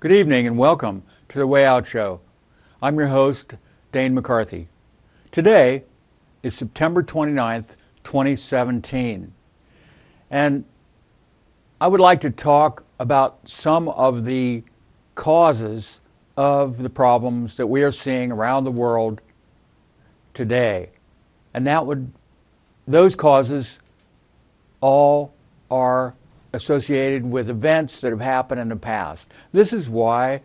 Good evening and welcome to the Way Out Show. I'm your host, Dane McCarthy. Today is September 29th, 2017. And I would like to talk about some of the causes of the problems that we are seeing around the world today. And those causes all are associated with events that have happened in the past. This is why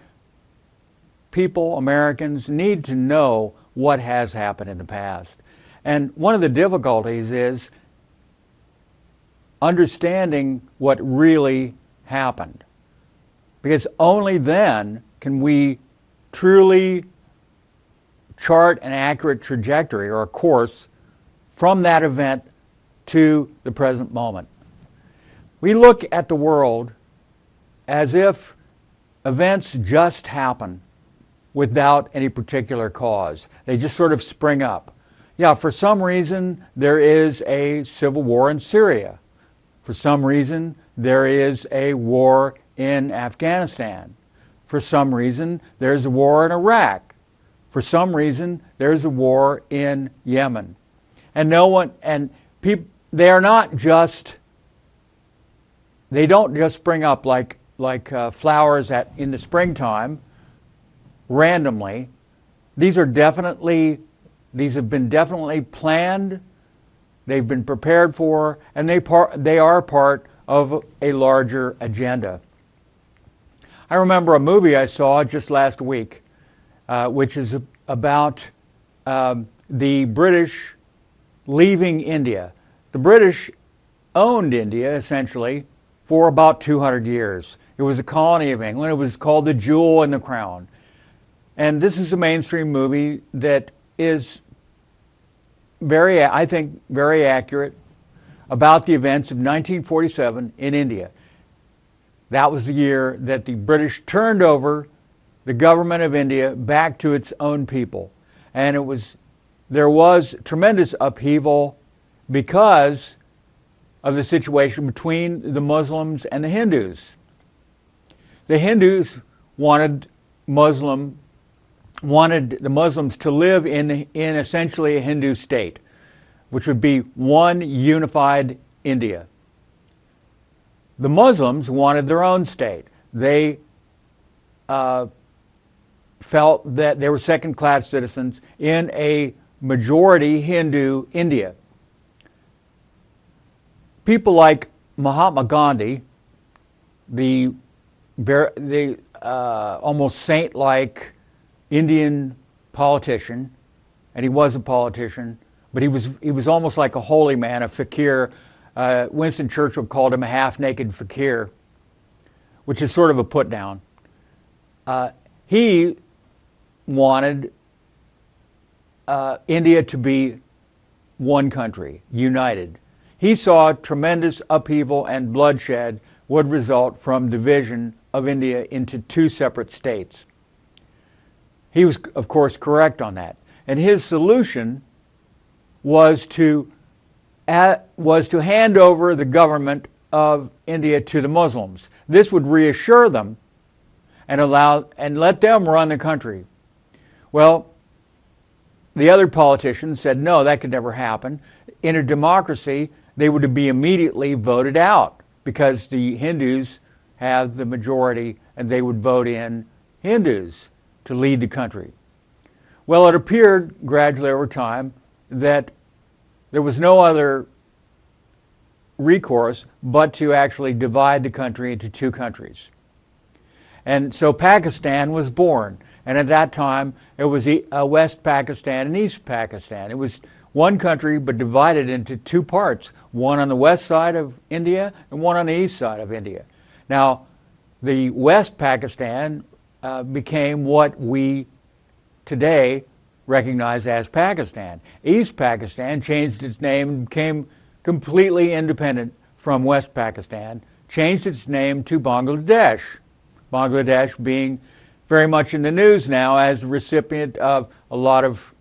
people, Americans, need to know what has happened in the past. And one of the difficulties is understanding what really happened. Because only then can we truly chart an accurate trajectory or a course from that event to the present moment. We look at the world as if events just happen without any particular cause. They just sort of spring up. Yeah, for some reason there is a civil war in Syria. For some reason there is a war in Afghanistan. For some reason there's a war in Iraq. For some reason there's a war in Yemen. They don't just spring up like flowers in the springtime randomly. These have been definitely planned, they've been prepared for, and they are part of a larger agenda. I remember a movie I saw just last week, which is about the British leaving India. The British owned India, essentially, for about 200 years. It was a colony of England. It was called The Jewel in the Crown. And this is a mainstream movie that is I think, very accurate about the events of 1947 in India. That was the year that the British turned over the government of India back to its own people. And there was tremendous upheaval because of the situation between the Muslims and the Hindus. The Hindus wanted the Muslims to live in essentially a Hindu state, which would be one unified India. The Muslims wanted their own state. They felt that they were second-class citizens in a majority Hindu India. People like Mahatma Gandhi, the almost saint-like Indian politician, and he was a politician, but he was almost like a holy man, a fakir. Winston Churchill called him a half-naked fakir, which is sort of a put-down. He wanted India to be one country, united. He saw tremendous upheaval and bloodshed would result from division of India into two separate states. He was, of course, correct on that. And his solution was to hand over the government of India to the Muslims. This would reassure them and let them run the country. Well, the other politicians said, no, that could never happen. In a democracy, they would be immediately voted out because the Hindus have the majority and they would vote in Hindus to lead the country. Well, it appeared gradually over time that there was no other recourse but to actually divide the country into two countries. And so Pakistan was born. And at that time, it was West Pakistan and East Pakistan. It was one country, but divided into two parts, one on the west side of India and one on the east side of India. Now, the West Pakistan became what we today recognize as Pakistan. East Pakistan changed its name and became completely independent from West Pakistan, changed its name to Bangladesh. Bangladesh being very much in the news now as the recipient of a lot of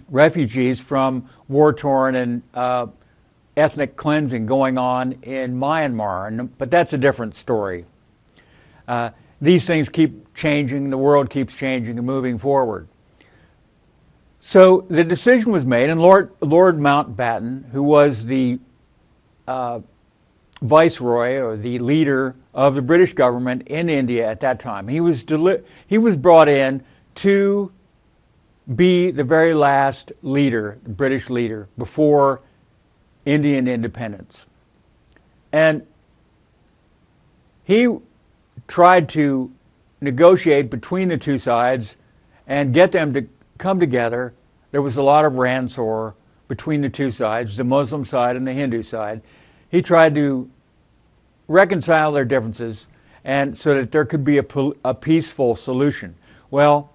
refugees from war-torn and ethnic cleansing going on in Myanmar, but that's a different story. these things keep changing, the world keeps changing and moving forward. So the decision was made, and Lord Mountbatten, who was the viceroy or the leader of the British government in India at that time, he was brought in to be the very last leader, the British leader, before Indian independence. And he tried to negotiate between the two sides and get them to come together. There was a lot of rancor between the two sides, the Muslim side and the Hindu side. He tried to reconcile their differences and so that there could be a peaceful solution. Well,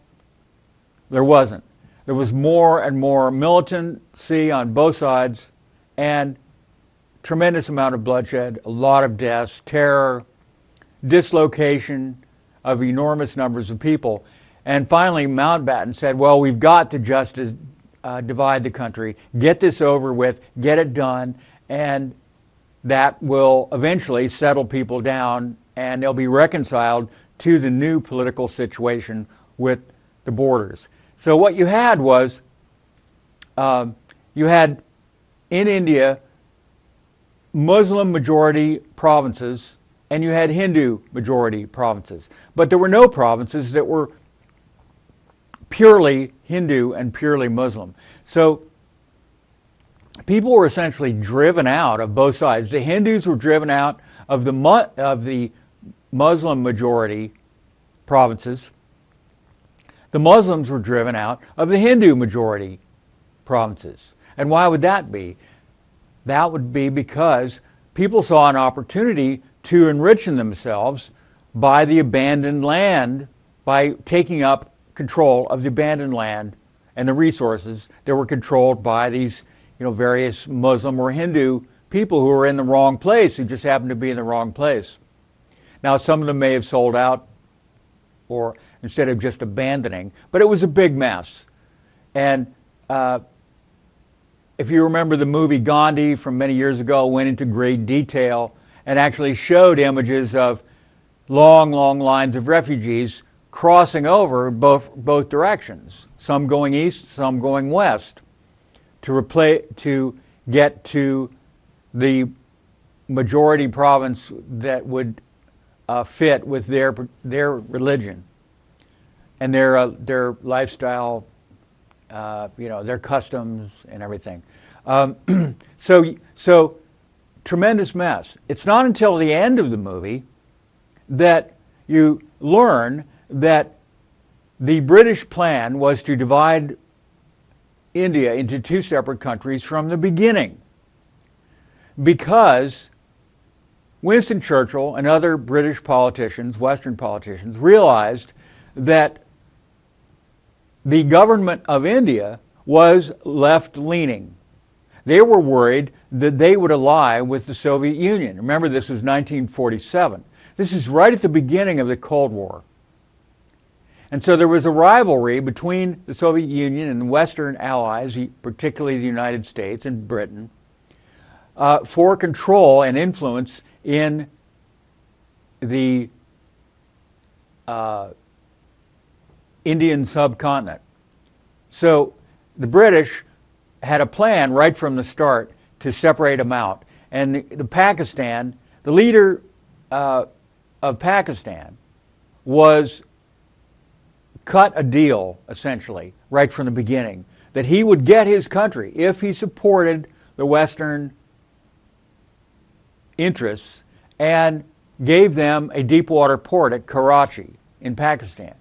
there wasn't. There was more and more militancy on both sides and tremendous amount of bloodshed, a lot of deaths, terror, dislocation of enormous numbers of people. And finally, Mountbatten said, well, we've got to just divide the country, get this over with, get it done, and that will eventually settle people down and they'll be reconciled to the new political situation with the borders. So what you had was, you had in India Muslim majority provinces and you had Hindu majority provinces. But there were no provinces that were purely Hindu and purely Muslim. So people were essentially driven out of both sides. The Hindus were driven out of the Muslim majority provinces. The Muslims were driven out of the Hindu majority provinces. And why would that be? That would be because people saw an opportunity to enrich themselves by the abandoned land, by taking up control of the abandoned land and the resources that were controlled by these, various Muslim or Hindu people who were in the wrong place, who just happened to be in the wrong place. Now, some of them may have sold out, or instead of just abandoning, but it was a big mess. And if you remember the movie Gandhi from many years ago, went into great detail and actually showed images of long, long lines of refugees crossing over both directions, some going east, some going west, to get to the majority province that would fit with their religion and their lifestyle, their customs and everything. So tremendous mess. It's not until the end of the movie that you learn that the British plan was to divide India into two separate countries from the beginning, because Winston Churchill and other British politicians, Western politicians, realized that the government of India was left-leaning. They were worried that they would ally with the Soviet Union. Remember, this is 1947. This is right at the beginning of the Cold War. And so there was a rivalry between the Soviet Union and the Western allies, particularly the United States and Britain, for control and influence in the Indian subcontinent. So the British had a plan right from the start to separate them out. And the leader of Pakistan was cut a deal, essentially, right from the beginning, that he would get his country if he supported the Western interests and gave them a deep water port at Karachi in Pakistan.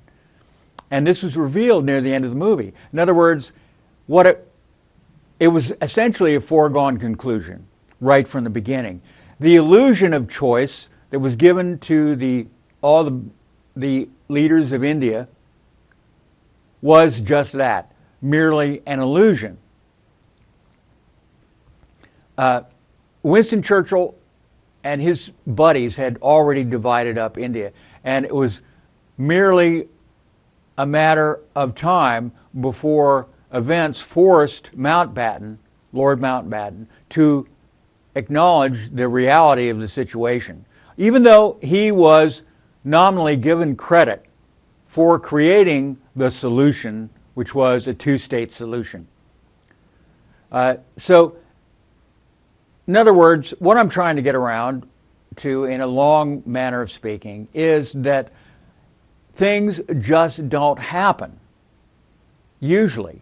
And this was revealed near the end of the movie. In other words, it was essentially a foregone conclusion right from the beginning. The illusion of choice that was given to all the leaders of India was just that, merely an illusion. Winston Churchill and his buddies had already divided up India, and it was merely a matter of time before events forced Mountbatten, Lord Mountbatten, to acknowledge the reality of the situation. Even though he was nominally given credit for creating the solution, which was a two-state solution. So, in other words, what I'm trying to get around to, in a long manner of speaking, is that things just don't happen, usually,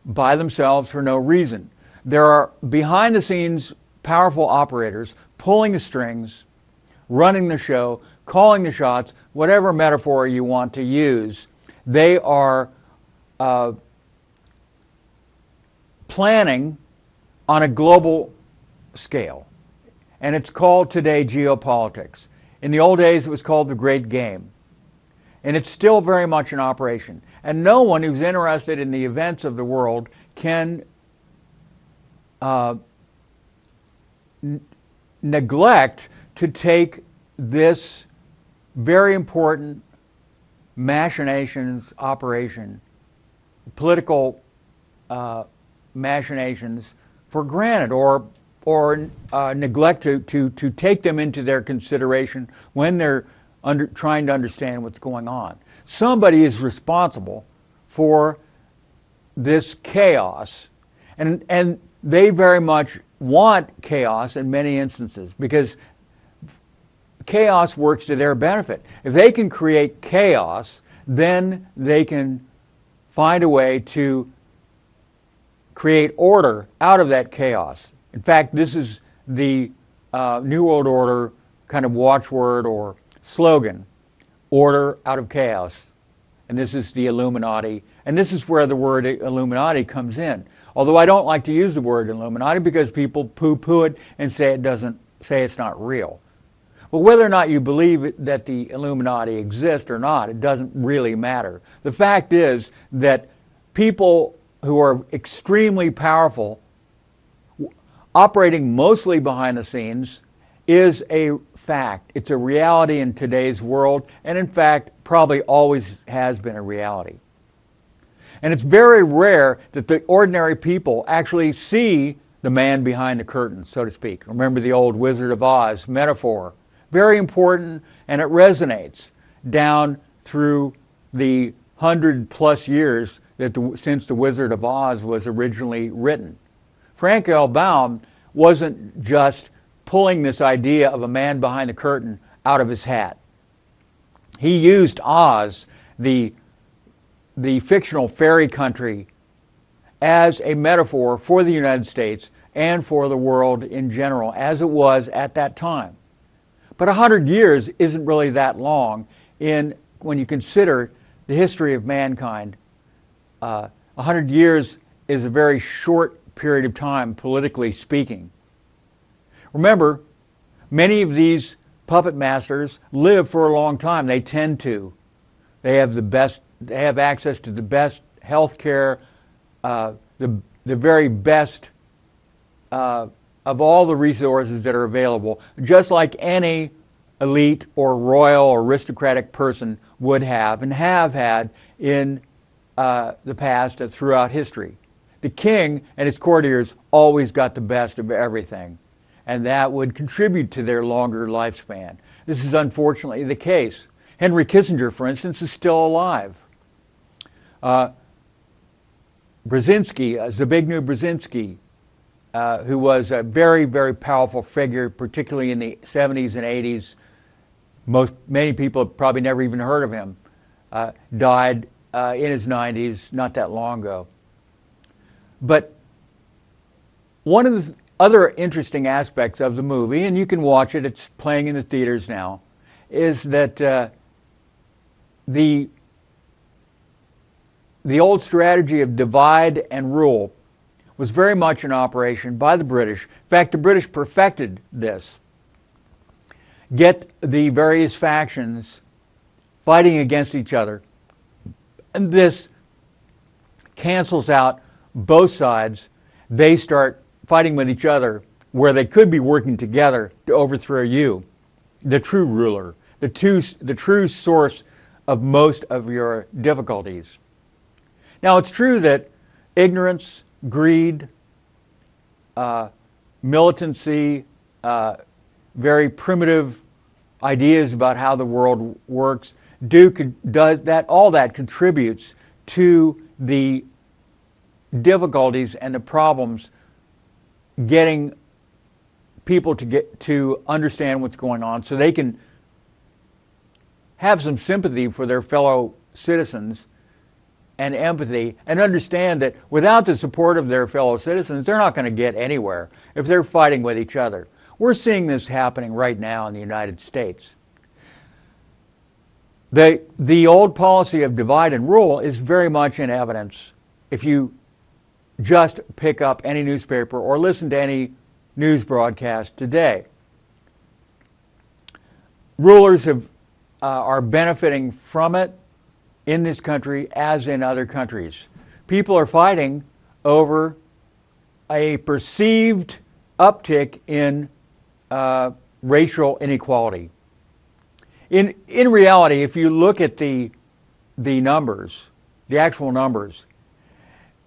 by themselves for no reason. There are behind-the-scenes powerful operators pulling the strings, running the show, calling the shots, whatever metaphor you want to use. They are planning on a global scale. And it's called today geopolitics. In the old days, it was called the Great Game. And it's still very much in operation. And no one who's interested in the events of the world can neglect to take this very important machinations operation, political machinations, for granted, or neglect to take them into their consideration when they're trying to understand what's going on. Somebody is responsible for this chaos, and they very much want chaos in many instances, because chaos works to their benefit. If they can create chaos, then they can find a way to create order out of that chaos. In fact, this is the New World Order kind of watchword or slogan: order out of chaos. And this is the Illuminati. And this is where the word Illuminati comes in. Although I don't like to use the word Illuminati because people poo-poo it and say it's not real. But whether or not you believe that the Illuminati exists or not, it doesn't really matter. The fact is that people who are extremely powerful, operating mostly behind the scenes, is a fact. It's a reality in today's world, and in fact, probably always has been a reality. And it's very rare that the ordinary people actually see the man behind the curtain, so to speak. Remember the old Wizard of Oz metaphor. Very important, and it resonates down through the 100+ years since the Wizard of Oz was originally written. Frank L. Baum wasn't just pulling this idea of a man behind the curtain out of his hat. He used Oz, the fictional fairy country, as a metaphor for the United States and for the world in general, as it was at that time. But 100 years isn't really that long when you consider the history of mankind. 100 years is a very short period of time, politically speaking. Remember, many of these puppet masters live for a long time. They tend to. They have access to the best health care, the very best of all the resources that are available, just like any elite or royal or aristocratic person would have and have had in the past and throughout history. The king and his courtiers always got the best of everything, and that would contribute to their longer lifespan. This is unfortunately the case. Henry Kissinger, for instance, is still alive. Zbigniew Brzezinski, who was a very, very powerful figure, particularly in the 70s and 80s. Many people have probably never even heard of him. Died in his 90s, not that long ago. But one of the other interesting aspects of the movie, and you can watch it, it's playing in the theaters now, is that the old strategy of divide and rule was very much in operation by the British. In fact, the British perfected this. Get the various factions fighting against each other. And this cancels out both sides. They start fighting with each other where they could be working together to overthrow you, the true ruler, the true source of most of your difficulties. Now, it's true that ignorance, greed, militancy, very primitive ideas about how the world works, all that contributes to the difficulties and the problems getting people to understand what's going on, so they can have some sympathy for their fellow citizens and empathy, and understand that without the support of their fellow citizens, they're not going to get anywhere if they're fighting with each other. We're seeing this happening right now in the United States. The old policy of divide and rule is very much in evidence if you just pick up any newspaper or listen to any news broadcast today. Rulers are benefiting from it in this country as in other countries. People are fighting over a perceived uptick in racial inequality. In reality, if you look at the numbers, the actual numbers,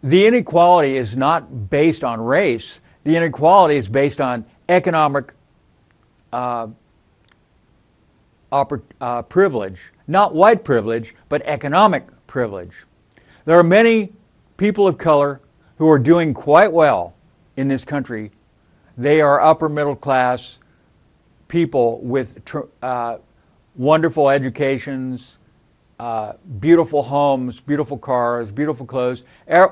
the inequality is not based on race. The inequality is based on economic privilege, not white privilege, but economic privilege. There are many people of color who are doing quite well in this country. They are upper middle class people with wonderful educations, beautiful homes, beautiful cars, beautiful clothes,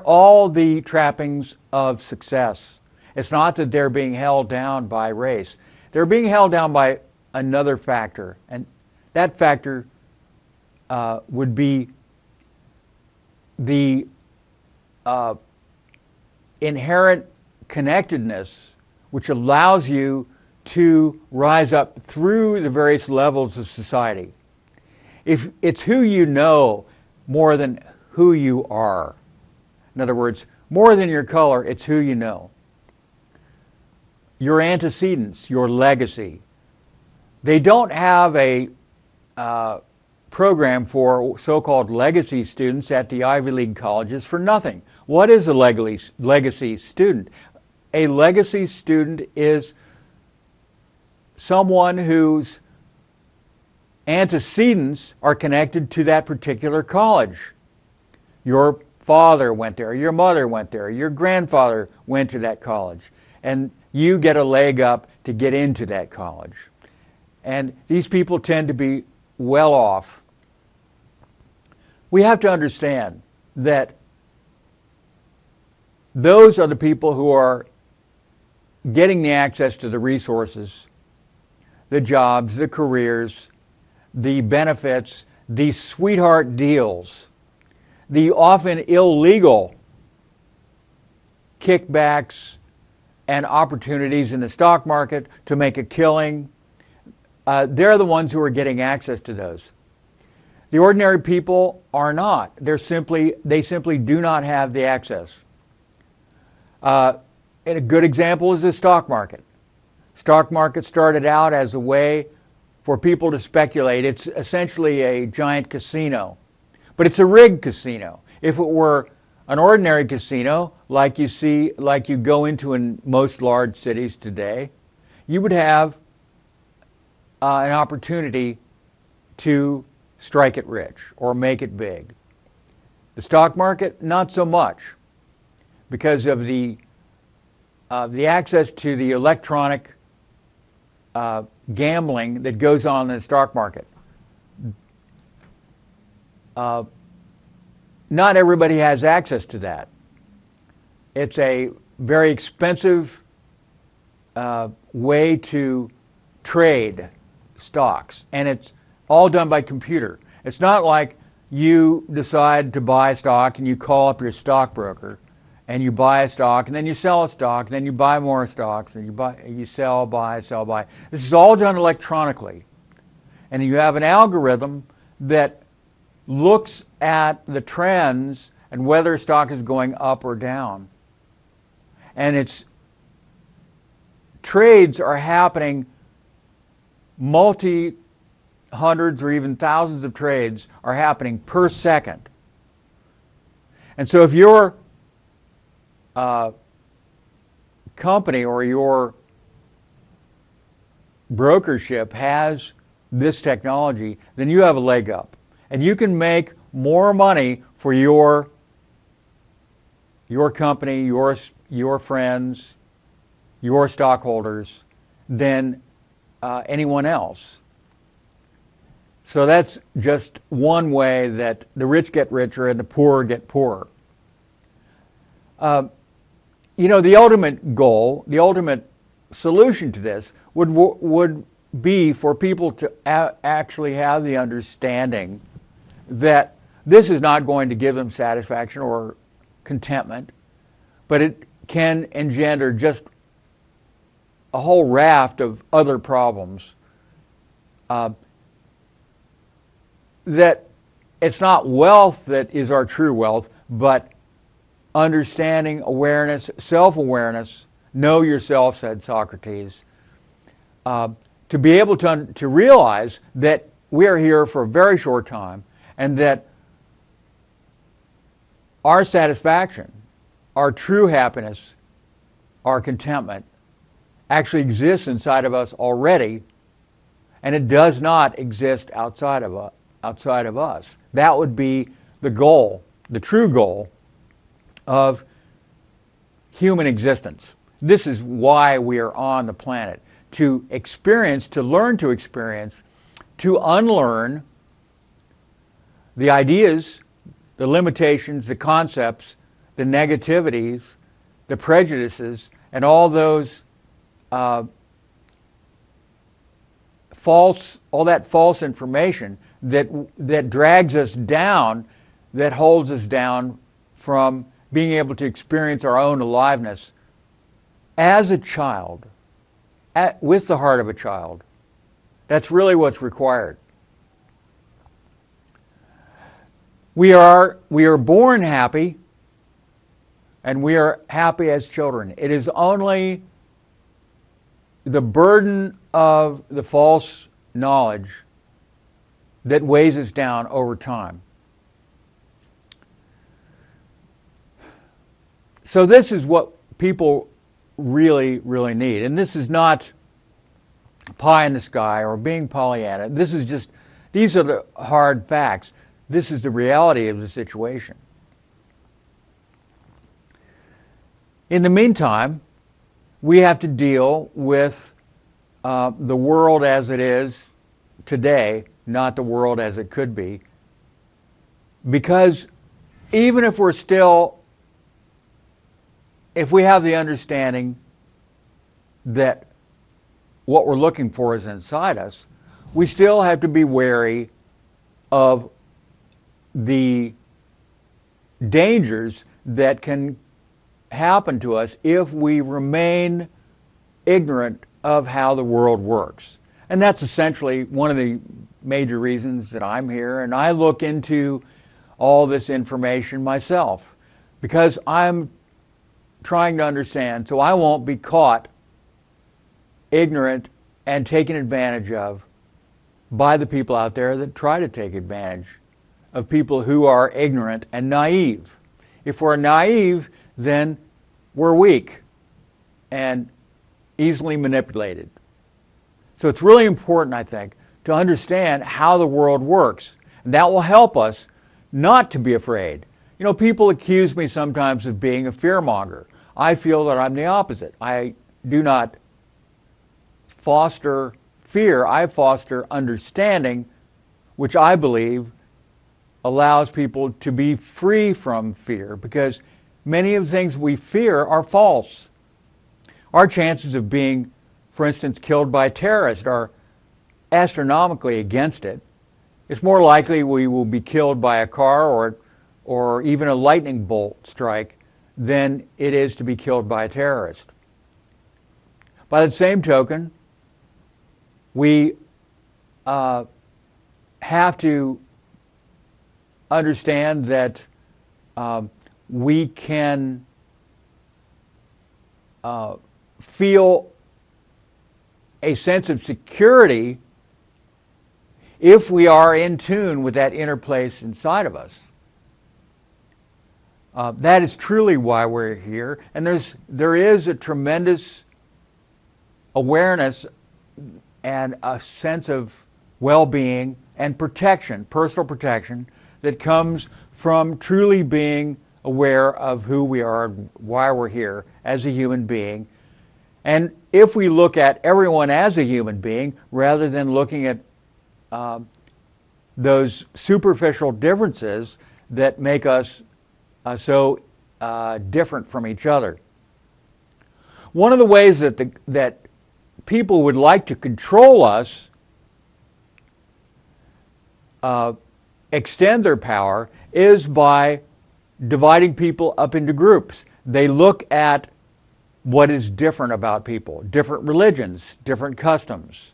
all the trappings of success. It's not that they're being held down by race. They're being held down by another factor, and that factor would be the inherent connectedness which allows you to rise up through the various levels of society. If it's who you know more than who you are. In other words, more than your color, it's who you know. Your antecedents, your legacy. They don't have a program for so-called legacy students at the Ivy League colleges for nothing. What is a legacy student? A legacy student is someone whose antecedents are connected to that particular college. Your father went there, your mother went there, your grandfather went to that college, and you get a leg up to get into that college. And these people tend to be well off. We have to understand that those are the people who are getting the access to the resources, the jobs, the careers, the benefits, the sweetheart deals, the often illegal kickbacks and opportunities in the stock market to make a killing. They're the ones who are getting access to those. The ordinary people are not. They simply do not have the access. And a good example is the stock market. Stock market started out as a way for people to speculate. It's essentially a giant casino, but it's a rigged casino. If it were an ordinary casino, like you go into in most large cities today, you would have an opportunity to strike it rich or make it big. The stock market, not so much, because of the access to the electronic gambling that goes on in the stock market. Not everybody has access to that. It's a very expensive way to trade stocks, and it's all done by computer. It's not like you decide to buy a stock and you call up your stockbroker and you buy a stock and then you sell a stock and then you buy more stocks and you sell, buy, sell, buy. This is all done electronically. And you have an algorithm that looks at the trends and whether a stock is going up or down. And its trades are happening, hundreds or even thousands of trades are happening per second. And so if your company or your brokership has this technology, then you have a leg up. And you can make more money for your company, your friends, your stockholders than anyone else. So that's just one way that the rich get richer and the poor get poorer. The ultimate goal, the ultimate solution to this would be for people to actually have the understanding that this is not going to give them satisfaction or contentment, but it can engender just a whole raft of other problems. That it's not wealth that is our true wealth, but understanding, awareness, self-awareness. Know yourself, said Socrates. To be able to realize that we are here for a very short time, and that our satisfaction, our true happiness, our contentment actually exists inside of us already, and it does not exist outside of us. That would be the goal, the true goal of human existence. This is why we are on the planet, to experience, to learn to experience, to unlearn the ideas, the limitations, the concepts, the negativities, the prejudices, and all those all that false information that drags us down, that holds us down from being able to experience our own aliveness as a child, with the heart of a child. That's really what's required. We are born happy, and we are happy as children. It is only the burden of the false knowledge that weighs us down over time. So this is what people really, really need. And this is not pie in the sky or being Pollyanna. These are the hard facts. This is the reality of the situation. In the meantime, we have to deal with the world as it is today, not the world as it could be. Because even if we have the understanding that what we're looking for is inside us, we still have to be wary of the dangers that can happen to us if we remain ignorant of how the world works. And that's essentially one of the major reasons that I'm here, and I look into all this information myself because I'm trying to understand so I won't be caught ignorant and taken advantage of by the people out there that try to take advantage of people who are ignorant and naive. If we're naive, then we're weak and easily manipulated. So it's really important, I think, to understand how the world works. And that will help us not to be afraid. You know, people accuse me sometimes of being a fearmonger. I feel that I'm the opposite. I do not foster fear. I foster understanding, which I believe allows people to be free from fear, because many of the things we fear are false. Our chances of being, for instance, killed by terrorists are astronomically against it. It's more likely we will be killed by a car or even a lightning bolt strike than it is to be killed by a terrorist. By the same token, we have to understand that we can feel a sense of security if we are in tune with that inner place inside of us. That is truly why we're here, and there is a tremendous awareness and a sense of well-being, and protection, personal protection, that comes from truly being aware of who we are, why we're here as a human being. And if we look at everyone as a human being, rather than looking at those superficial differences that make us so different from each other. One of the ways that people would like to control us, extend their power, is by dividing people up into groups. They look at what is different about people, different religions, different customs,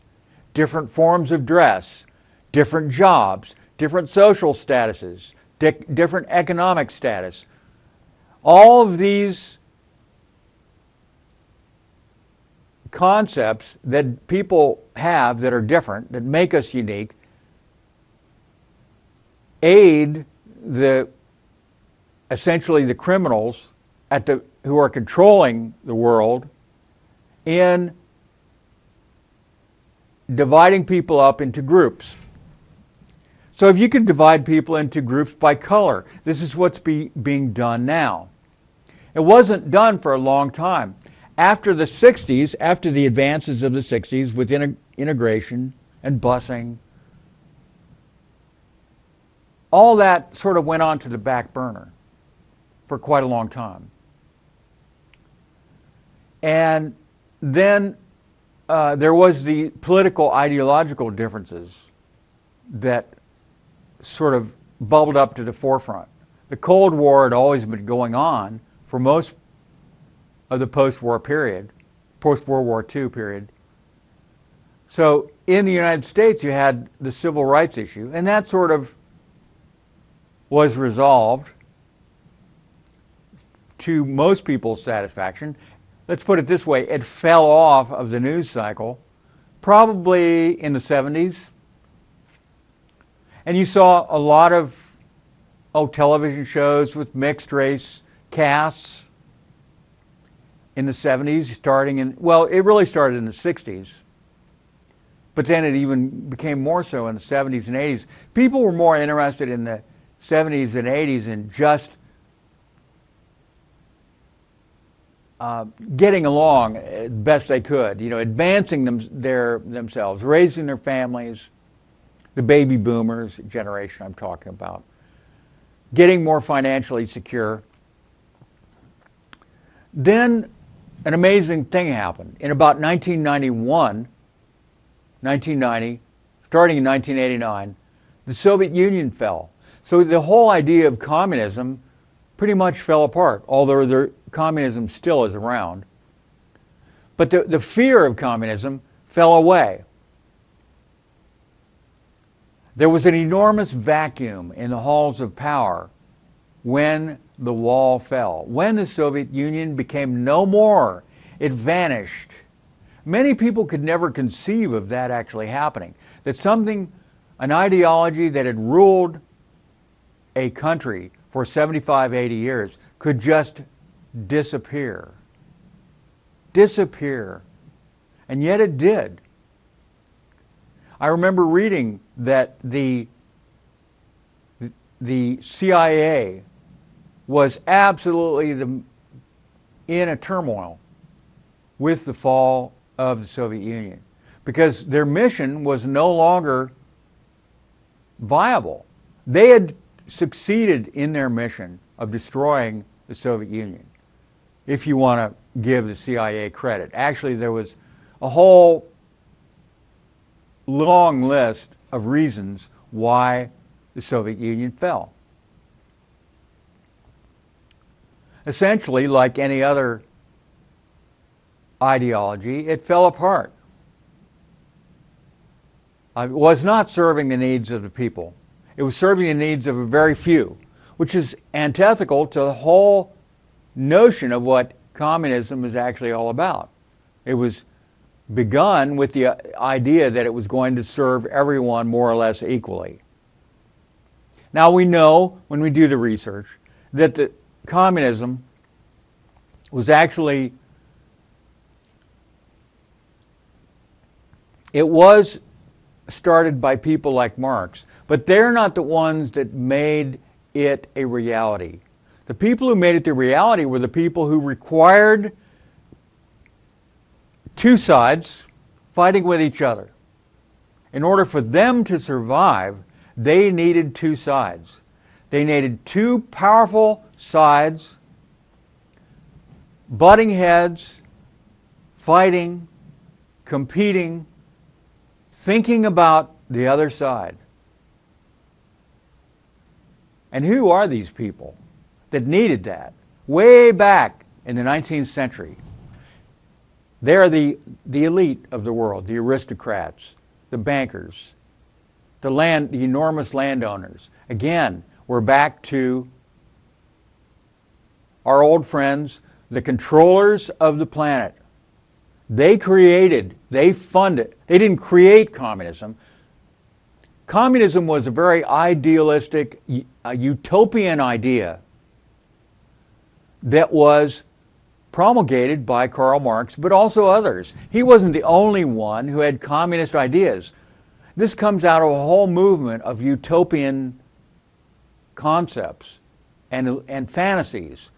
different forms of dress, different jobs, different social statuses, different economic status. All of these concepts that people have that are different, that make us unique, aid essentially the criminals who are controlling the world in dividing people up into groups. So if you could divide people into groups by color, this is what's being done now. It wasn't done for a long time. After the 60s, after the advances of the 60s with integration and busing, all that sort of went on to the back burner for quite a long time. And then there was the political ideological differences that sort of bubbled up to the forefront. The Cold War had always been going on for most of the post-war period, post-World War II period. So in the United States you had the civil rights issue, and that sort of was resolved to most people's satisfaction. Let's put it this way, it fell off of the news cycle probably in the 70s. And you saw a lot of television shows with mixed race casts in the 70s, well, it really started in the 60s. But then it even became more so in the 70s and 80s. People were more interested in the 70s and 80s in just getting along as best they could, advancing themselves, raising their families, the baby boomers generation I'm talking about, getting more financially secure. Then an amazing thing happened. In about 1990, starting in 1989, the Soviet Union fell. So the whole idea of communism pretty much fell apart, although communism still is around. But the fear of communism fell away. There was an enormous vacuum in the halls of power when the wall fell. When the Soviet Union became no more, it vanished. Many people could never conceive of that actually happening. That an ideology that had ruled a country for 75, 80 years could just disappear. Disappear. And yet it did. I remember reading that the CIA was absolutely in a turmoil with the fall of the Soviet Union because their mission was no longer viable. They had succeeded in their mission of destroying the Soviet Union, if you want to give the CIA credit. Actually, there was a whole long list of reasons why the Soviet Union fell. Essentially, like any other ideology, it fell apart. It was not serving the needs of the people. It was serving the needs of a very few, which is antithetical to the whole notion of what communism is actually all about. It was begun with the idea that it was going to serve everyone more or less equally. Now we know, when we do the research, that the communism was actually, it was started by people like Marx, but they're not the ones that made it a reality. The people who made it the reality were the people who required two sides fighting with each other. In order for them to survive, they needed two sides. They needed two powerful sides, butting heads, fighting, competing, thinking about the other side. And who are these people that needed that? Way back in the 19th century. They're the elite of the world, the aristocrats, the bankers, the enormous landowners. Again, we're back to our old friends, the controllers of the planet. They created, they funded, they didn't create communism. Communism was a very idealistic, utopian idea that was promulgated by Karl Marx, but also others. He wasn't the only one who had communist ideas. This comes out of a whole movement of utopian concepts and fantasies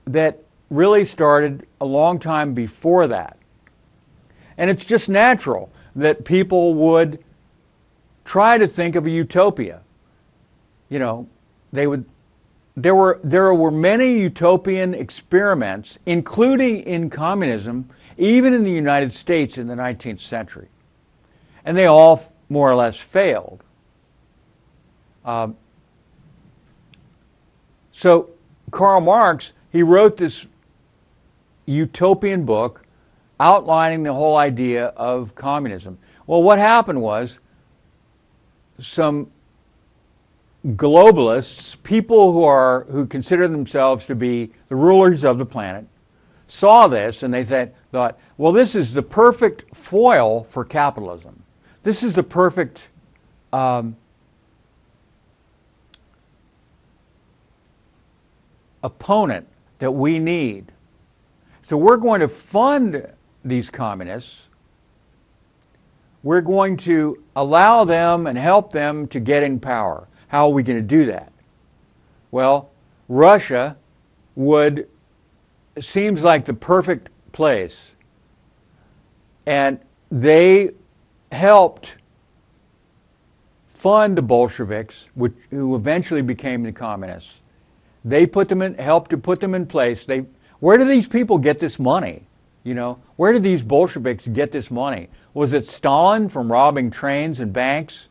that really started a long time before that. And it's just natural that people would try to think of a utopia. You know, there were many utopian experiments, including in communism, even in the United States in the 19th century. And they all more or less failed. So Karl Marx, he wrote this utopian book outlining the whole idea of communism. Well, what happened was some globalists, people who consider themselves to be the rulers of the planet, saw this and they thought, well, this is the perfect foil for capitalism. This is the perfect opponent that we need. So we're going to fund these communists. We're going to allow them and help them to get in power. How are we going to do that? Well, Russia seems like the perfect place. And they helped fund the Bolsheviks, who eventually became the communists. They helped to put them in place. Where do these people get this money? You know, where did these Bolsheviks get this money? Was it Stalin from robbing trains and banks?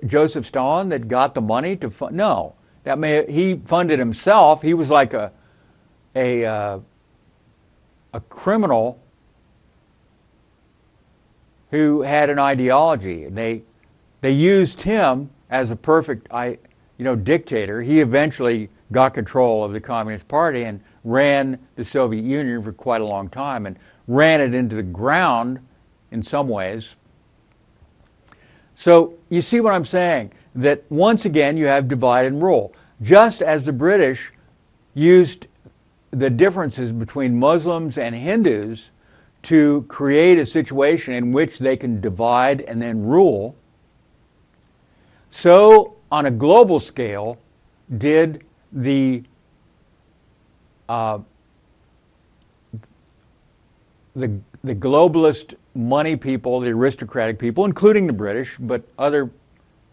Joseph Stalin that got the money to fund? No, he funded himself. He was like a criminal who had an ideology. They used him as a perfect dictator. He eventually got control of the Communist Party and ran the Soviet Union for quite a long time and ran it into the ground in some ways. So you see what I'm saying? That once again you have divide and rule. Just as the British used the differences between Muslims and Hindus to create a situation in which they can divide and then rule, so on a global scale did the globalist money people, the aristocratic people, including the British, but other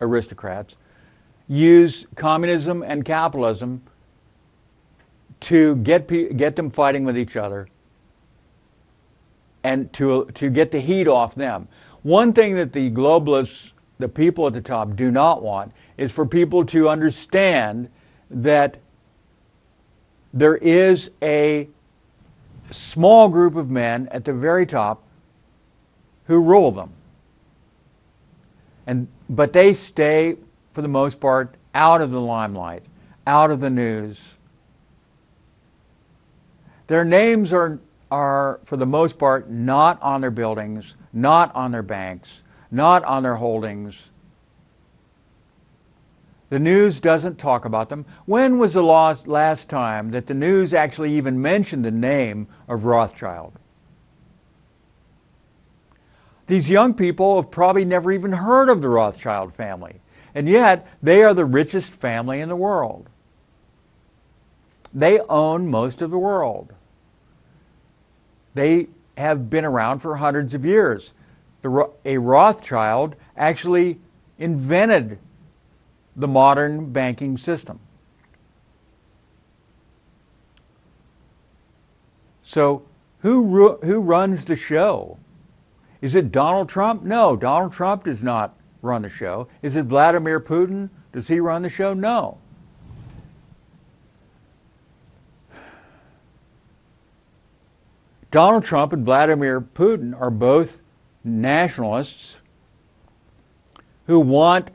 aristocrats, use communism and capitalism to get them fighting with each other and to get the heat off them. One thing that the globalists, the people at the top, do not want is for people to understand that there is a small group of men at the very top who rule them. But they stay, for the most part, out of the limelight, out of the news. Their names are, for the most part, not on their buildings, not on their banks, not on their holdings. The news doesn't talk about them. When was the last time that the news actually even mentioned the name of Rothschild? These young people have probably never even heard of the Rothschild family, and yet they are the richest family in the world. They own most of the world. They have been around for hundreds of years. A Rothschild actually invented the modern banking system. So who runs the show? Is it Donald Trump? No, Donald Trump does not run the show. Is it Vladimir Putin? Does he run the show? No. Donald Trump and Vladimir Putin are both nationalists who want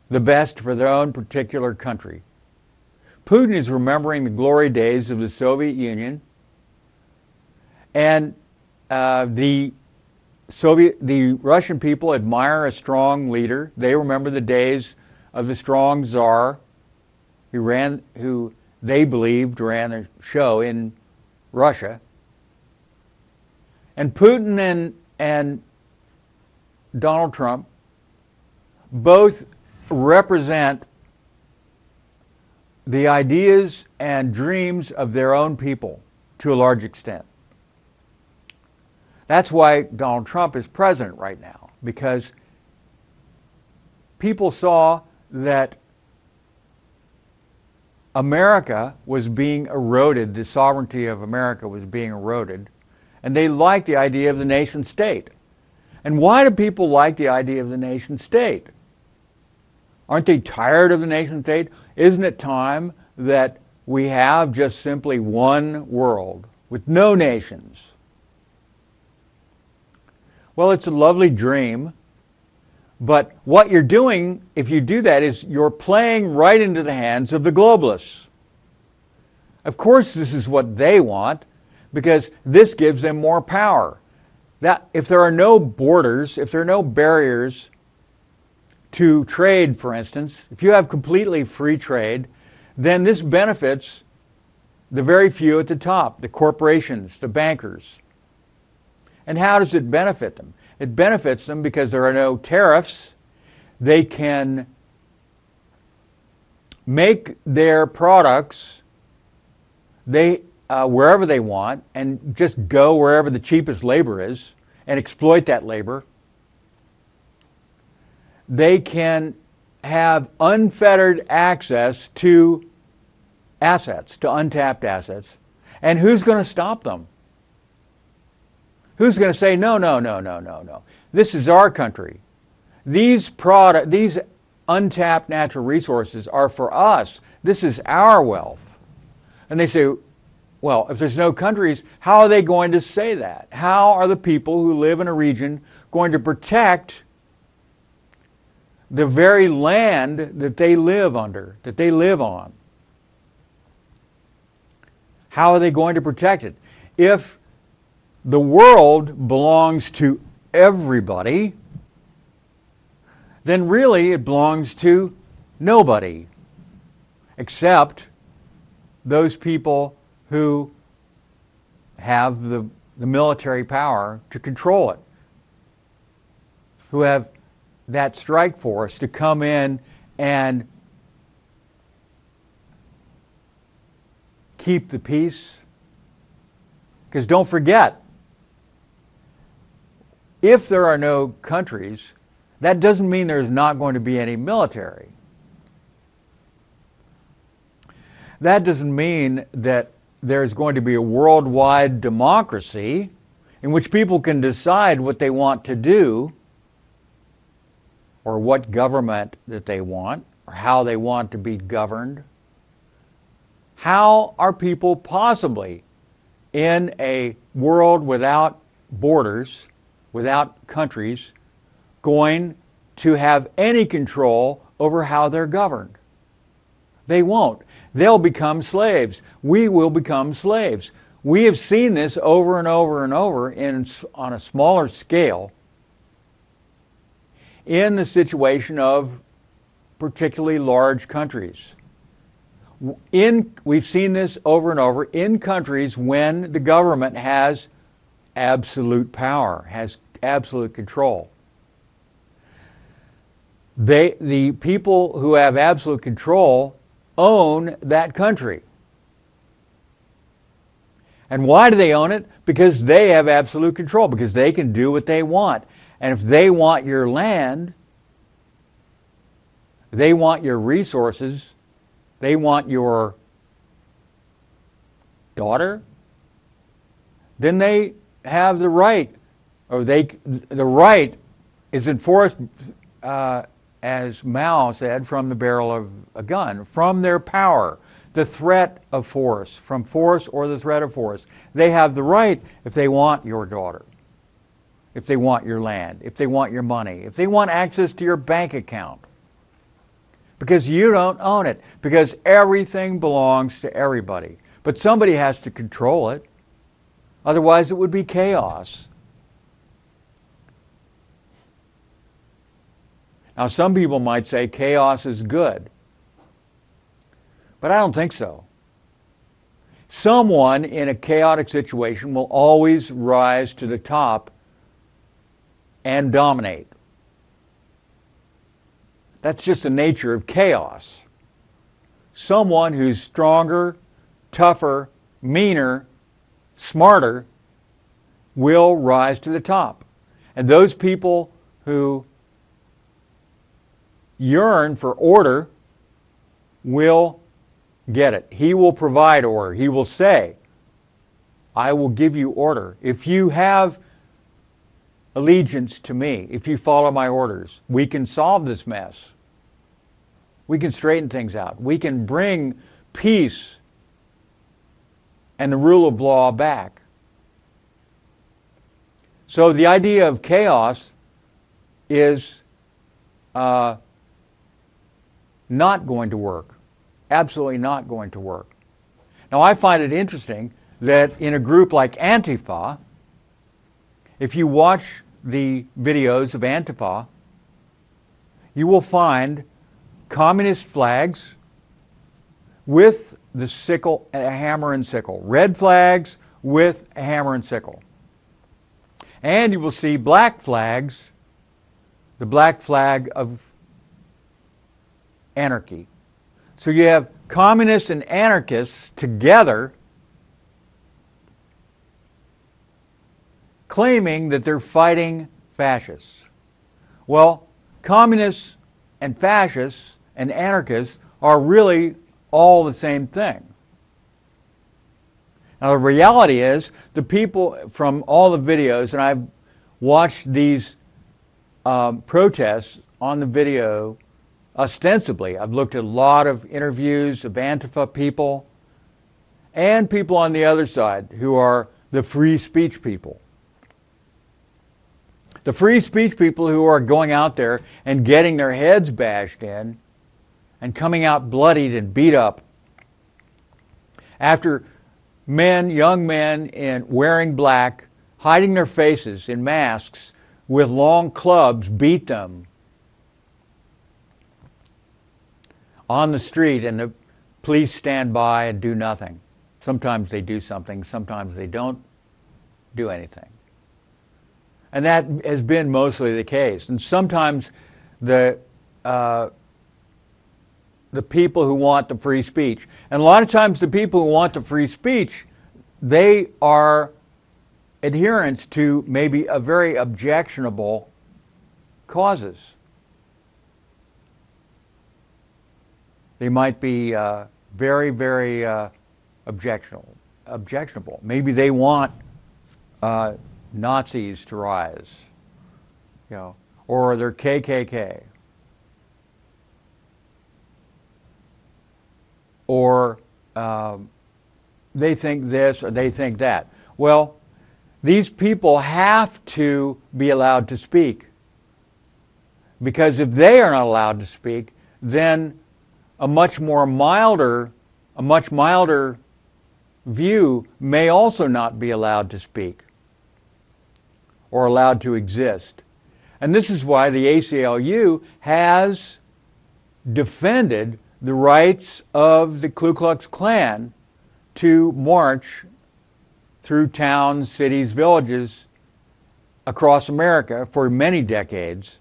the best for their own particular country. Putin is remembering the glory days of the Soviet Union, and the Russian people admire a strong leader. They remember the days of the strong Tsar who they believed ran the show in Russia. And Putin and Donald Trump both represent the ideas and dreams of their own people to a large extent. That's why Donald Trump is president right now, because people saw that America was being eroded, the sovereignty of America was being eroded, and they liked the idea of the nation state. And why do people like the idea of the nation state? Aren't they tired of the nation state? Isn't it time that we have just simply one world with no nations? Well, it's a lovely dream, but what you're doing, if you do that, is you're playing right into the hands of the globalists. Of course, this is what they want, because this gives them more power. That if there are no borders, if there are no barriers to trade, for instance, if you have completely free trade, then this benefits the very few at the top, the corporations, the bankers. And how does it benefit them? It benefits them because there are no tariffs. They can make their products wherever they want and just go wherever the cheapest labor is and exploit that labor. They can have unfettered access to assets, to untapped assets. And who's going to stop them? Who's going to say, no, no, no, no, no, no. This is our country. These untapped natural resources are for us. This is our wealth. And they say, well, if there's no countries, how are they going to say that? How are the people who live in a region going to protect the very land that they live under, that they live on? How are they going to protect it? If the world belongs to everybody, then really it belongs to nobody, except those people who have the military power to control it, who have that strike force to come in and keep the peace. Because don't forget, if there are no countries, that doesn't mean there's not going to be any military. That doesn't mean that there's going to be a worldwide democracy in which people can decide what they want to do, or what government that they want, or how they want to be governed. How are people possibly in a world without borders, without countries, going to have any control over how they're governed? They won't. They'll become slaves. We will become slaves. We have seen this over and over and over on a smaller scale in the situation of particularly large countries. We've seen this over and over in countries when the government has absolute power, has absolute control. The people who have absolute control own that country. And why do they own it? Because they have absolute control, because they can do what they want. And if they want your land, they want your resources, they want your daughter, then they have the right, or the right is enforced, as Mao said, from the barrel of a gun, from their power, the threat of force, from force or the threat of force. They have the right if they want your daughter, if they want your land, if they want your money, if they want access to your bank account. Because you don't own it, because everything belongs to everybody. But somebody has to control it, otherwise it would be chaos. Now, some people might say chaos is good, but I don't think so. Someone in a chaotic situation will always rise to the top and dominate. That's just the nature of chaos. Someone who's stronger, tougher, meaner, smarter will rise to the top. And those people who yearn for order will get it. He will provide order. He will say, I will give you order. If you have allegiance to me, if you follow my orders, we can solve this mess. We can straighten things out. We can bring peace and the rule of law back. So the idea of chaos is not going to work. Absolutely not going to work. Now, I find it interesting that in a group like Antifa, if you watch the videos of Antifa, you will find communist flags with the sickle, a hammer and sickle. Red flags with a hammer and sickle. And you will see black flags, the black flag of anarchy. So you have communists and anarchists together claiming that they're fighting fascists. Well, communists and fascists and anarchists are really all the same thing. Now, the reality is, the people from all the videos, and I've watched these protests on the video ostensibly. I've looked at a lot of interviews of Antifa people and people on the other side who are the free speech people. The free speech people who are going out there and getting their heads bashed in and coming out bloodied and beat up after men, young men wearing black, hiding their faces in masks with long clubs, beat them on the street, and the police stand by and do nothing. Sometimes they do something, sometimes they don't do anything. And that has been mostly the case. And sometimes the people who want the free speech, and a lot of times the people who want the free speech, they are adherents to maybe a very objectionable causes. They might be very, very objectionable. Maybe they want Nazis to rise, or they're KKK, or they think this or they think that. Well, these people have to be allowed to speak, because if they are not allowed to speak, then a much milder view may also not be allowed to speak or allowed to exist. And this is why the ACLU has defended the rights of the Ku Klux Klan to march through towns, cities, villages across America for many decades,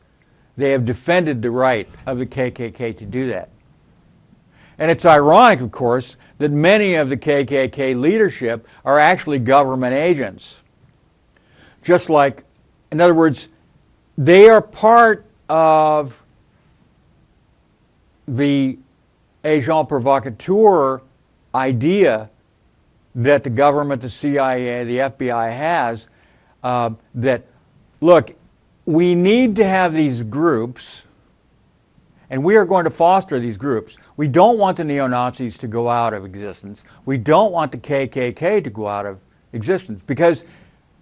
they have defended the right of the KKK to do that. And it's ironic, of course, that many of the KKK leadership are actually government agents. Just like, in other words, they are part of the agent provocateur idea that the government, the CIA, the FBI has, that, look, we need to have these groups, and we are going to foster these groups. We don't want the neo-Nazis to go out of existence. We don't want the KKK to go out of existence because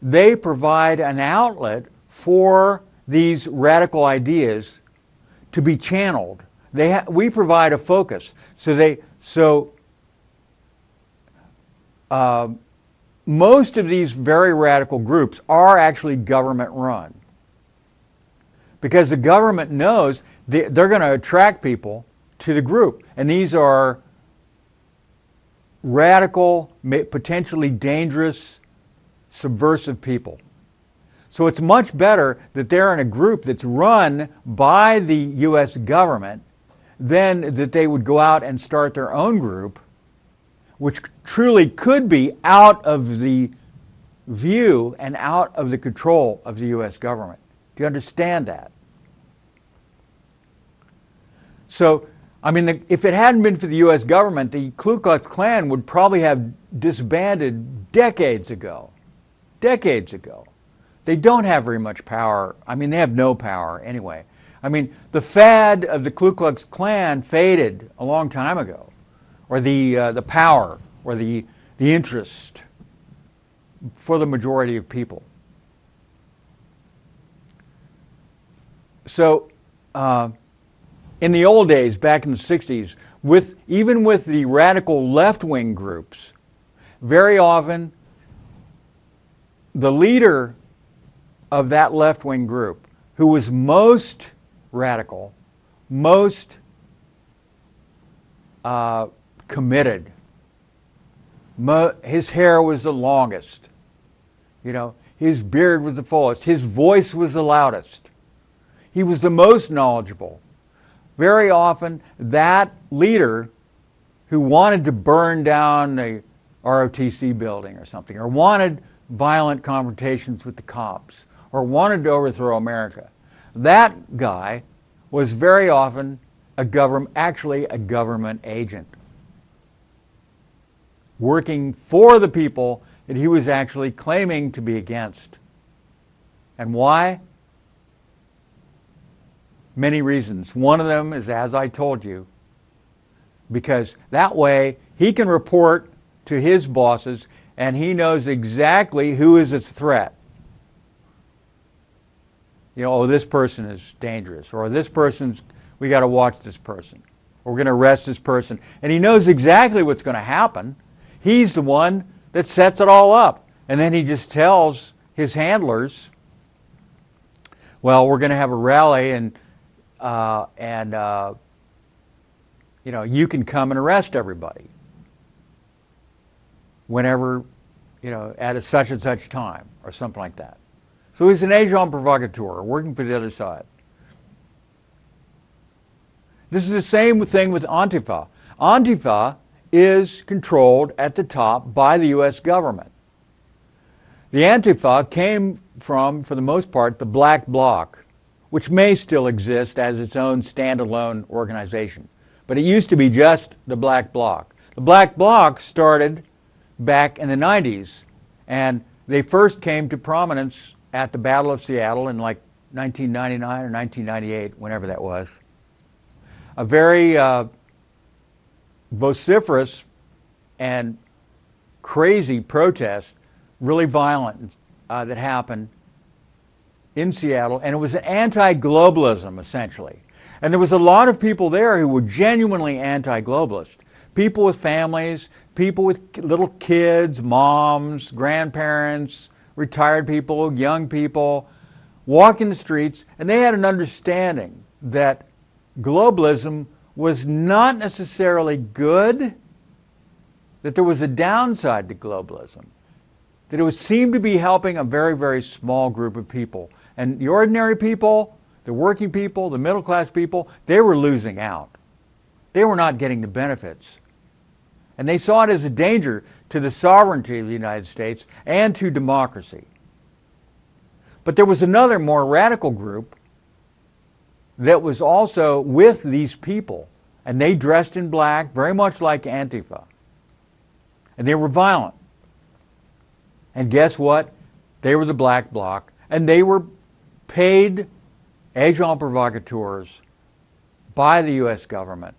they provide an outlet for these radical ideas to be channeled. We provide a focus. Most of these very radical groups are actually government run because the government knows they're going to attract people to the group. And these are radical, potentially dangerous, subversive people. So it's much better that they're in a group that's run by the U.S. government than that they would go out and start their own group, which truly could be out of the view and out of the control of the U.S. government. Do you understand that? So, I mean, if it hadn't been for the U.S. government, the Ku Klux Klan would probably have disbanded decades ago. Decades ago. They don't have very much power. I mean, they have no power anyway. I mean, the fad of the Ku Klux Klan faded a long time ago, or the power, or the interest for the majority of people. So, in the old days, back in the 60s, even with the radical left-wing groups, very often the leader of that left-wing group, who was most radical, most committed, his hair was the longest, you know, his beard was the fullest, his voice was the loudest, he was the most knowledgeable. Very often, that leader who wanted to burn down the ROTC building or something, or wanted violent confrontations with the cops, or wanted to overthrow America, that guy was very often actually a government agent, working for the people that he was actually claiming to be against. And why? Many reasons. One of them is, as I told you, because that way he can report to his bosses and he knows exactly who is its threat. You know, oh, this person is dangerous, or this person's, we got to watch this person, or we're going to arrest this person. And he knows exactly what's going to happen. He's the one that sets it all up. And then he just tells his handlers, well, we're going to have a rally and you know, you can come and arrest everybody whenever, you know, at such and such time, or something like that. So he's an agent provocateur working for the other side. This is the same thing with Antifa. Antifa is controlled at the top by the U.S. government. The Antifa came from, for the most part, the Black Bloc, which may still exist as its own standalone organization. But it used to be just the Black Bloc. The Black Bloc started back in the 90s, and they first came to prominence at the Battle of Seattle in like 1999 or 1998, whenever that was. A very vociferous and crazy protest, really violent, that happened in Seattle, and it was anti-globalism, essentially. And there was a lot of people there who were genuinely anti-globalist. People with families, people with little kids, moms, grandparents, retired people, young people, walking the streets, and they had an understanding that globalism was not necessarily good, that there was a downside to globalism. that it seemed to be helping a very, very small group of people. And the ordinary people, the working people, the middle class people, they were losing out. They were not getting the benefits. And they saw it as a danger to the sovereignty of the United States and to democracy. But there was another more radical group that was also with these people, and they dressed in black, very much like Antifa. And they were violent. And guess what? They were the black bloc, and they were paid agents provocateurs by the U.S. government.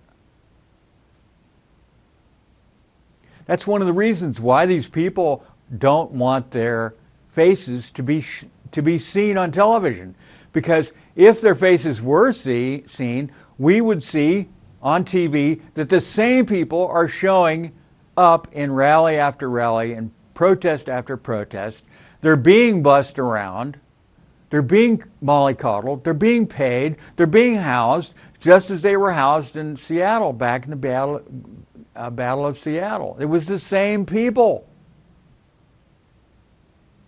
That's one of the reasons why these people don't want their faces to be seen on television. Because if their faces were seen, we would see on TV that the same people are showing up in rally after rally and protest after protest. They're being bussed around. They're being mollycoddled. They're being paid. They're being housed just as they were housed in Seattle back in the Battle of Seattle. It was the same people.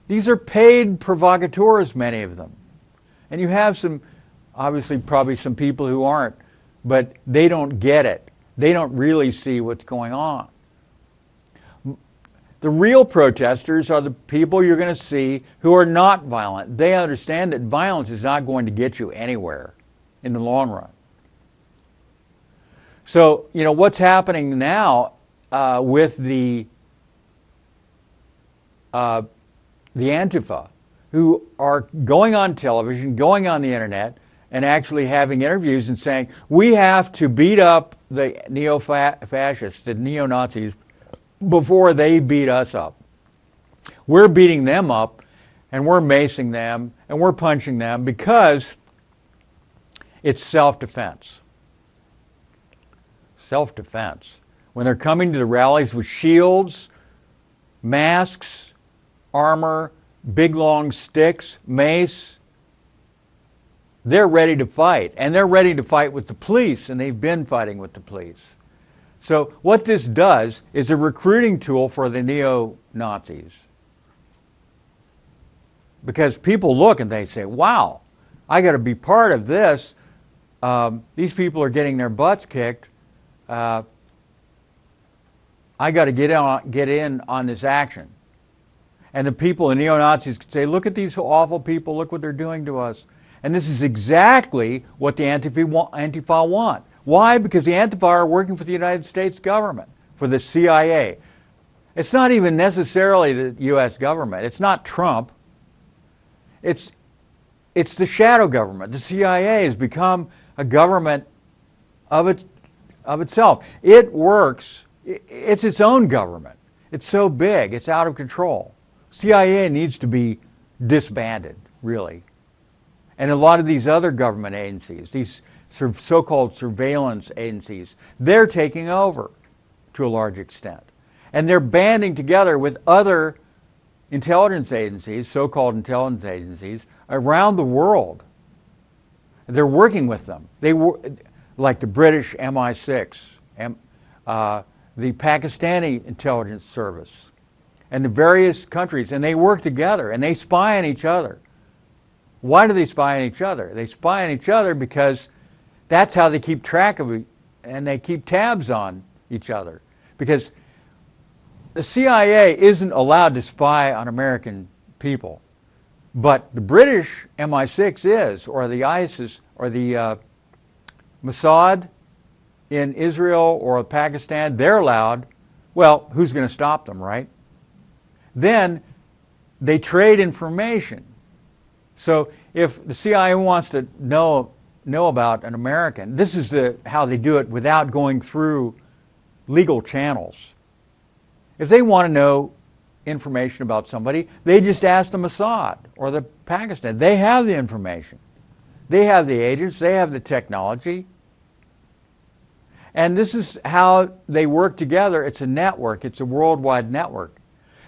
These are paid provocateurs, many of them. And you have some, obviously probably some people who aren't, but they don't get it. They don't really see what's going on. The real protesters are the people you're going to see who are not violent. They understand that violence is not going to get you anywhere in the long run. So, you know, what's happening now with the Antifa, who are going on television, going on the internet, and actually having interviews and saying, we have to beat up the neo-fascists, the neo-Nazis, before they beat us up. We're beating them up, and we're macing them, and we're punching them because it's self-defense. Self-defense. When they're coming to the rallies with shields, masks, armor, big long sticks, mace, they're ready to fight. And they're ready to fight with the police, and they've been fighting with the police. So what this does is a recruiting tool for the neo-Nazis. Because people look and they say, wow, I got to be part of this. These people are getting their butts kicked. I got to get in on this action. And the people, the neo-Nazis, could say, look at these awful people, look what they're doing to us. And this is exactly what the Antifa want. Why? Because the Antifa are working for the United States government, for the CIA. It's not even necessarily the U.S. government. It's not Trump. It's the shadow government. The CIA has become a government of itself. It works. It's its own government. It's so big. It's out of control. CIA needs to be disbanded, really. And a lot of these other government agencies, these so-called surveillance agencies, they're taking over to a large extent. And they're banding together with other intelligence agencies, so-called intelligence agencies, around the world. They're working with them. Like the British MI6, the Pakistani intelligence service, and the various countries, and they work together, and they spy on each other. Why do they spy on each other? They spy on each other because that's how they keep track of it, and they keep tabs on each other. Because the CIA isn't allowed to spy on American people, but the British MI6 is, or the ISIS, or the Mossad in Israel or Pakistan, they're allowed. Well, who's going to stop them, right? Then they trade information. So if the CIA wants to know about an American, this is how they do it without going through legal channels. If they want to know information about somebody, they just ask the Mossad or the Pakistan. They have the information. They have the agents. They have the technology. And this is how they work together. It's a network. It's a worldwide network.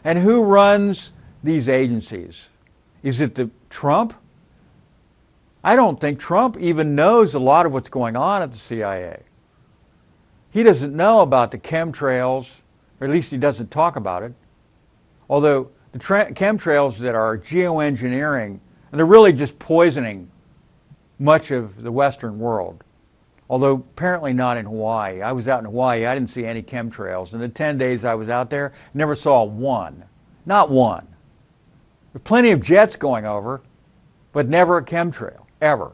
And who runs these agencies? Is it Trump? I don't think Trump even knows a lot of what's going on at the CIA. He doesn't know about the chemtrails, or at least he doesn't talk about it. Although the chemtrails that are geoengineering, and they're really just poisoning much of the Western world. Although apparently not in Hawaii. I was out in Hawaii, I didn't see any chemtrails. In the 10 days I was out there, never saw one. Not one. There's plenty of jets going over, but never a chemtrail, ever.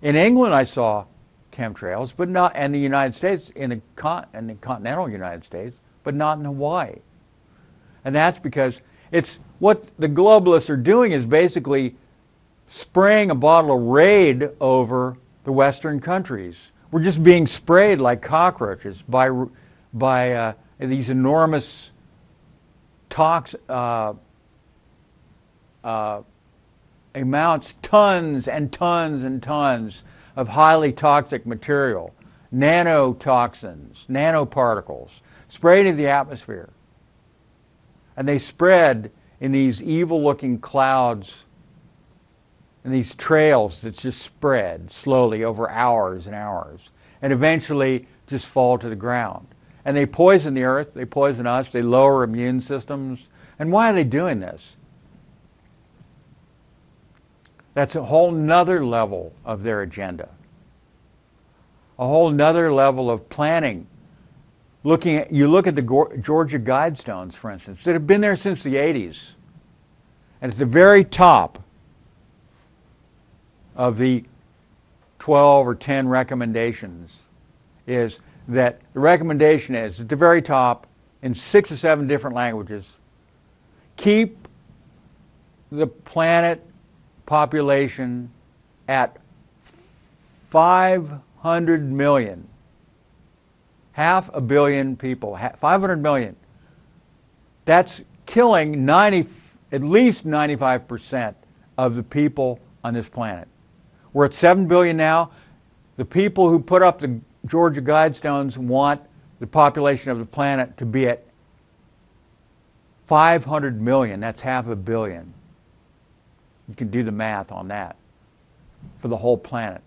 In England I saw chemtrails, but not in the United States, in the continental United States, but not in Hawaii. And that's because it's what the globalists are doing is basically spraying a bottle of Raid over the Western countries. We're just being sprayed like cockroaches by these enormous amounts, tons and tons and tons of highly toxic material, nanotoxins, nanoparticles, sprayed into the atmosphere. And they spread in these evil-looking clouds and these trails that just spread slowly over hours and hours and eventually just fall to the ground. And they poison the earth, they poison us, they lower immune systems. And why are they doing this? That's a whole nother level of their agenda. A whole nother level of planning. You look at the Georgia Guidestones, for instance, that have been there since the 80s. And at the very top of the 12 or 10 recommendations is that the recommendation is, at the very top, in 6 or 7 different languages, keep the planet population at 500 million. Half a billion people, 500 million. That's killing at least 95% of the people on this planet. We're at 7 billion now. The people who put up the Georgia Guidestones want the population of the planet to be at 500 million. That's half a billion. You can do the math on that for the whole planet.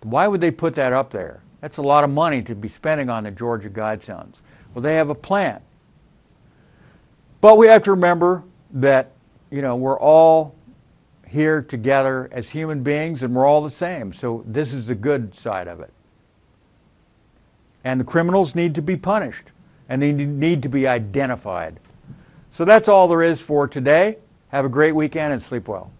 Why would they put that up there? That's a lot of money to be spending on the Georgia Guidestones. Well, they have a plan. But we have to remember that, we're all here together as human beings and we're all the same. So this is the good side of it. And the criminals need to be punished and they need to be identified. So that's all there is for today. Have a great weekend and sleep well.